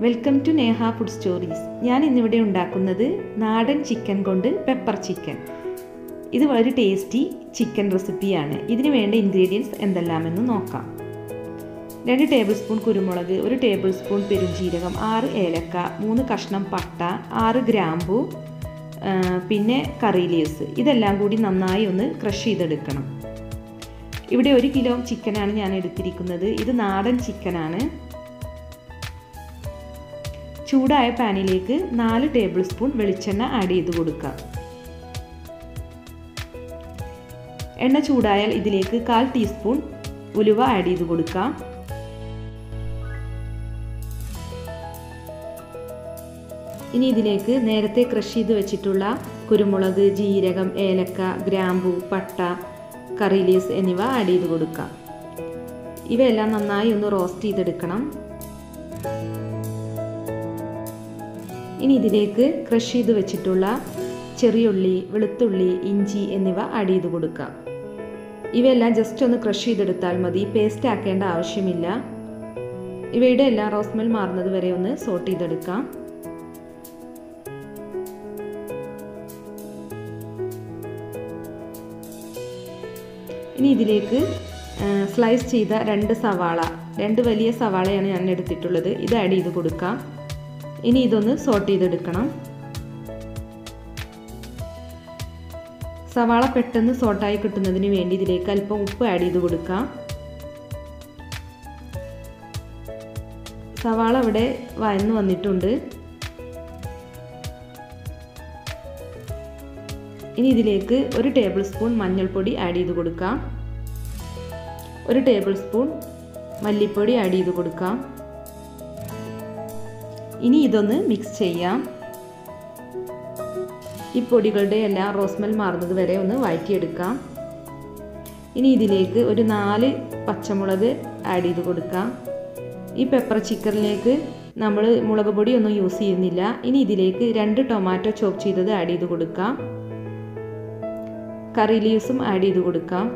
Welcome to Neha food stories. ഞാൻ ഇന്നിവിടെ ഉണ്ടാക്കുന്നത് നാടൻ ചിക്കൻ കൊണ്ട് പെപ്പർ ചിക്കൻ. ഇത് വളരെ ടേസ്റ്റി ചിക്കൻ റെസിപ്പിയാണ്. ഇതിന് വേണ്ട ഇൻഗ്രീഡിയൻസ് എന്തെല്ലാമെന്ന് നോക്കാം. 2 ടേബിൾ സ്പൂൺ കുരുമുളക്, 1 ടേബിൾ സ്പൂൺ പെരുംജീരകം, 6 ഏലക്ക, 3 കഷ്ണം പട്ട, 6 ഗ്രാമ്പു, പിന്നെ കറി ലീവ്സ്. ഇതെല്ലാം കൂടി നന്നായി ഒന്ന് ക്രഷ് ചെയ്തെടുക്കണം. ഇവിടെ 1 കിലോ ചിക്കനാണ് ഞാൻ എടുത്തിരിക്കുന്നത്. ഇത് നാടൻ ചിക്കനാണ്. ചൂടായ പാനിലേക്ക് 4 ടേബിൾ സ്പൂൺ വെളിച്ചെണ്ണ ആഡ് ചെയ്ത് കൊടുക്കാം. എണ്ണ ചൂടായാൽ ഇതിലേക്ക് 1/4 ടീസ്പൂൺ ഉലുവ ആഡ് ചെയ്ത് കൊടുക്കാം. ഇനി ഇതിലേക്ക് നേരത്തെ ക്രഷ് ചെയ്ത് വെച്ചിട്ടുള്ള കുരുമുളക്, ജീരകം, ഏലക്ക, ഗ്രാമ്പു, പട്ട, കറി ലീവ്സ് എന്നിവ ആഡ് ചെയ്ത് കൊടുക്കാം. ഇവയെല്ലാം നന്നായി ഒന്ന് റോസ്റ്റ് ചെയ്തെടുക്കണം. ഇനി ഇതിലേക്ക് ക്രഷ് ചെയ്ത് വെച്ചിട്ടുള്ള ചെറിയുള്ളി, വെളുത്തുള്ളി, ഇഞ്ചി എന്നിവ ആഡ് ചെയ്ത് കൊടുക്കാം. ഇവയെല്ലാം ജസ്റ്റ് ഒന്ന് ക്രഷ് ചെയ്തെടുത്താൽ മതി, പേസ്റ്റ് ആക്കേണ്ട ആവശ്യമില്ല. ഇവയുടെ എല്ലാം റോസ്മെൽ മാറുന്നത് വരെ ഒന്ന് സോട്ട് ചെയ്തെടുക്കാം. ഇനി ഇതിലേക്ക് സ്ലൈസ് ചെയ്ത 2 സവാള, 2 വലിയ സവാളയാണ് ഞാൻ എടുത്തിട്ടുള്ളത്. ഇത് ആഡ് ചെയ്ത് കൊടുക്കാം. ഇനി ഇതൊന്ന് സോട്ട് ചെയ്തെടുക്കണം. സവാള പെട്ടെന്ന് സോട്ടായി കിട്ടുന്നതിന് വേണ്ടി ഇതിലേക്ക് അല്പം ഉപ്പ് ആഡ് ചെയ്ത് കൊടുക്കാം. സവാള ഇവിടെ വഴന്നു വന്നിട്ടുണ്ട്. ഇനി ഇതിലേക്ക് 1 ടേബിൾ സ്പൂൺ മഞ്ഞൾപ്പൊടി ആഡ് ചെയ്ത് കൊടുക്കാം. 1 ടേബിൾ സ്പൂൺ മല്ലിപ്പൊടി ആഡ് ചെയ്ത് കൊടുക്കാം. ഇനി ഇതൊന്ന് മിക്സ് ചെയ്യാം. ഈ പൊടികളുടെ എല്ലാം റോസ്മെൽ മാറുന്നത് വരെ ഒന്ന് വഴറ്റിയെടുക്കാം. ഇനി ഇതിലേക്ക് ഒരു 4 പച്ചമുളക് ആഡ് ചെയ്ത് കൊടുക്കാം. ഈ പെപ്പർ ചിക്കനിലേക്ക് നമ്മൾ മുളക് പൊടിയൊന്നും യൂസ് ചെയ്യുന്നില്ല. ഇനി ഇതിലേക്ക് 2 ടൊമാറ്റോ ചോപ്പ് ചെയ്തത് ആഡ് ചെയ്ത് കൊടുക്കാം. കറി ലീവ്സും ആഡ് ചെയ്ത് കൊടുക്കാം.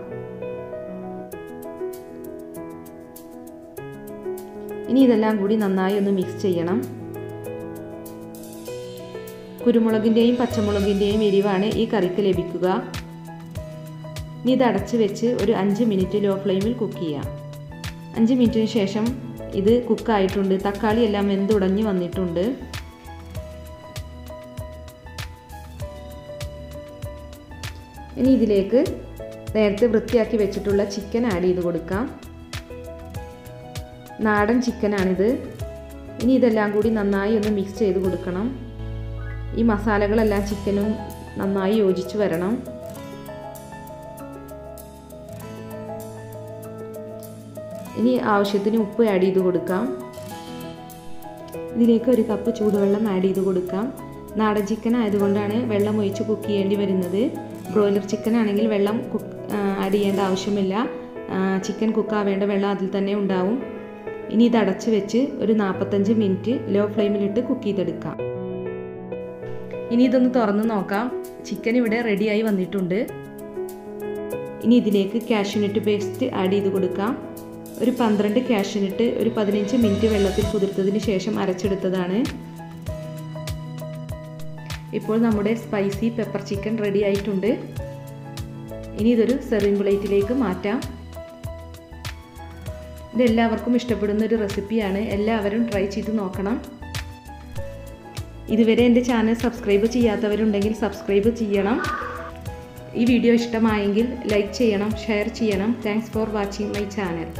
ഇനി ഇതെല്ലാം കൂടി നന്നായി ഒന്ന് മിക്സ് ചെയ്യണം. കുരുമുളകിൻ്റെയും പച്ചമുളകിൻ്റെയും എരിവാണ് ഈ കറിക്ക് ലഭിക്കുക. ഇനി ഇത് അടച്ച് വെച്ച് ഒരു 5 മിനിറ്റ് ലോ ഫ്ലെയിമിൽ കുക്ക് ചെയ്യാം. 5 മിനിറ്റിന് ശേഷം ഇത് കുക്കായിട്ടുണ്ട്. തക്കാളി എല്ലാം വെന്തുടഞ്ഞ് വന്നിട്ടുണ്ട്. ഇനി ഇതിലേക്ക് നേരത്തെ വൃത്തിയാക്കി വെച്ചിട്ടുള്ള ചിക്കൻ ആഡ് ചെയ്ത് കൊടുക്കാം. നാടൻ ചിക്കനാണിത്. ഇനി ഇതെല്ലാം കൂടി നന്നായി ഒന്ന് മിക്സ് ചെയ്ത് കൊടുക്കണം. ഈ മസാലകളെല്ലാം ചിക്കനും നന്നായി യോജിച്ച് വരണം. ഇനി ആവശ്യത്തിന് ഉപ്പ് ആഡ് ചെയ്ത് കൊടുക്കാം. ഇതിലേക്ക് 1 കപ്പ് ചൂടുവെള്ളം ആഡ് ചെയ്ത് കൊടുക്കാം. നാടൻ ചിക്കൻ ആയതുകൊണ്ടാണ് വെള്ളം ഒഴിച്ച് കുക്ക് ചെയ്യേണ്ടി വരുന്നത്. ബ്രോയിലർ ചിക്കൻ ആണെങ്കിൽ വെള്ളം ആഡ് ചെയ്യേണ്ട ആവശ്യമില്ല. ചിക്കൻ കുക്കാവേണ്ട വെള്ളം അതിൽ തന്നെ ഉണ്ടാവും. ഇനി ഇത് അടച്ച് വെച്ച് ഒരു 45 മിനിറ്റ് ലോ ഫ്ലെയിമിലിട്ട് കുക്ക് ചെയ്തെടുക്കാം. ഇനി ഇതൊന്ന് തുറന്ന് നോക്കാം. ചിക്കൻ ഇവിടെ റെഡിയായി വന്നിട്ടുണ്ട്. ഇനി ഇതിലേക്ക് കാഷ്യൂനട്ട് പേസ്റ്റ് ആഡ് ചെയ്ത് കൊടുക്കാം. ഒരു 12 കാഷ്യൂനട്ട് ഒരു 15 മിനിറ്റ് വെള്ളത്തിൽ കുതിർത്തതിന് ശേഷം അരച്ചെടുത്തതാണ്. ഇപ്പോൾ നമ്മുടെ സ്പൈസി പെപ്പർ ചിക്കൻ റെഡി ആയിട്ടുണ്ട്. ഇനി ഇതൊരു സെർവിംഗ് പ്ലേറ്റിലേക്ക് മാറ്റാം. ഇതെല്ലാവർക്കും ഇഷ്ടപ്പെടുന്ന ഒരു റെസിപ്പിയാണ്. എല്ലാവരും ട്രൈ ചെയ്ത് നോക്കണം. ഇതുവരെ എൻ്റെ ചാനൽ സബ്സ്ക്രൈബ് ചെയ്യാത്തവരുണ്ടെങ്കിൽ സബ്സ്ക്രൈബ് ചെയ്യണം. ഈ വീഡിയോ ഇഷ്ടമായെങ്കിൽ ലൈക്ക് ചെയ്യണം, ഷെയർ ചെയ്യണം. Thanks for watching my channel.